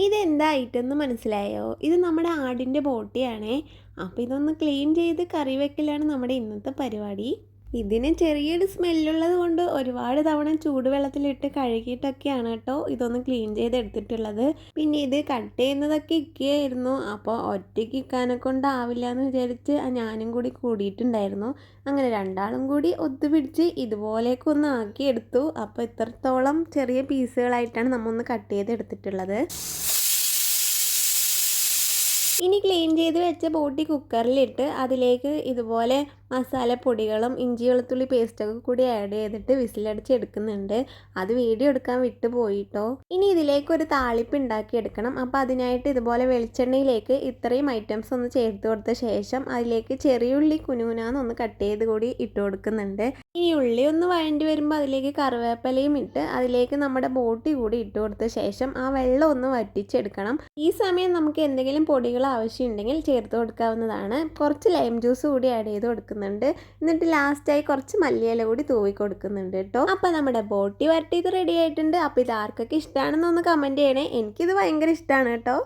ഇതെന്താ ഐറ്റം എന്ന് മനസ്സിലായോ? ഇത് നമ്മുടെ ആടിൻ്റെ ബോട്ടിയാണേ. അപ്പോൾ ഇതൊന്ന് ക്ലീൻ ചെയ്ത് കറി വെക്കലാണ് നമ്മുടെ ഇന്നത്തെ പരിപാടി. ഇതിന് ചെറിയൊരു സ്മെല്ലുള്ളത് കൊണ്ട് ഒരുപാട് തവണ ചൂടുവെള്ളത്തിലിട്ട് കഴുകിയിട്ടൊക്കെയാണ് കേട്ടോ ഇതൊന്ന് ക്ലീൻ ചെയ്തെടുത്തിട്ടുള്ളത്. പിന്നെ ഇത് കട്ട് ചെയ്യുന്നതൊക്കെ ഇക്കയായിരുന്നു. അപ്പോൾ ഒറ്റയ്ക്ക് ഇക്കാനെ കൊണ്ടാവില്ല എന്ന് വിചാരിച്ച് ഞാനും കൂടി കൂടിയിട്ടുണ്ടായിരുന്നു. അങ്ങനെ രണ്ടാളും കൂടി ഒത്തുപിടിച്ച് ഇതുപോലെയൊക്കെ ഒന്ന് ആക്കിയെടുത്തു. അപ്പോൾ ഇത്രത്തോളം ചെറിയ പീസുകളായിട്ടാണ് നമ്മൾ ഒന്ന് കട്ട് ചെയ്തെടുത്തിട്ടുള്ളത്. ഇനി ക്ലീൻ ചെയ്ത് വെച്ച ബോട്ടി കുക്കറിലിട്ട് അതിലേക്ക് ഇതുപോലെ മസാലപ്പൊടികളും ഇഞ്ചി വെളുത്തുള്ളി പേസ്റ്റൊക്കെ കൂടി ആഡ് ചെയ്തിട്ട് വിസിലടിച്ച് എടുക്കുന്നുണ്ട്. അത് വീഡിയോ എടുക്കാൻ വിട്ടു പോയിട്ടോ. ഇനി ഇതിലേക്ക് ഒരു താളിപ്പ് ഉണ്ടാക്കിയെടുക്കണം. അപ്പോൾ അതിനായിട്ട് ഇതുപോലെ വെളിച്ചെണ്ണയിലേക്ക് ഇത്രയും ഐറ്റംസ് ഒന്ന് ചേർത്ത് കൊടുത്ത ശേഷം അതിലേക്ക് ചെറിയുള്ളി കുനുകുനാന്നൊന്ന് കട്ട് ചെയ്ത് കൂടി ഇട്ട് കൊടുക്കുന്നുണ്ട്. ഇനി ഉള്ളി ഒന്ന് വഴണ്ടി വരുമ്പോൾ അതിലേക്ക് കറിവേപ്പിലയും ഇട്ട് അതിലേക്ക് നമ്മുടെ ബോട്ടി കൂടി ഇട്ട് കൊടുത്ത ശേഷം ആ വെള്ളം ഒന്ന് വറ്റിച്ചെടുക്കണം. ഈ സമയം നമുക്ക് എന്തെങ്കിലും പൊടികൾ ആവശ്യമുണ്ടെങ്കിൽ ചേർത്ത് കൊടുക്കാവുന്നതാണ്. കുറച്ച് ലൈം ജ്യൂസ് കൂടി ആഡ് ചെയ്ത് കൊടുക്കുന്നുണ്ട്. എന്നിട്ട് ലാസ്റ്റായി കുറച്ച് മല്ലിയില കൂടി തൂവി കൊടുക്കുന്നുണ്ട് കേട്ടോ. അപ്പോൾ നമ്മുടെ ബോട്ടി വരട്ടി ഇത് റെഡി ആയിട്ടുണ്ട്. അപ്പോൾ ഇത് ആർക്കൊക്കെ ഇഷ്ടമാണെന്നൊന്ന് കമൻറ്റ് ചെയ്യണേ. എനിക്കിത് ഭയങ്കര ഇഷ്ടമാണ് കേട്ടോ.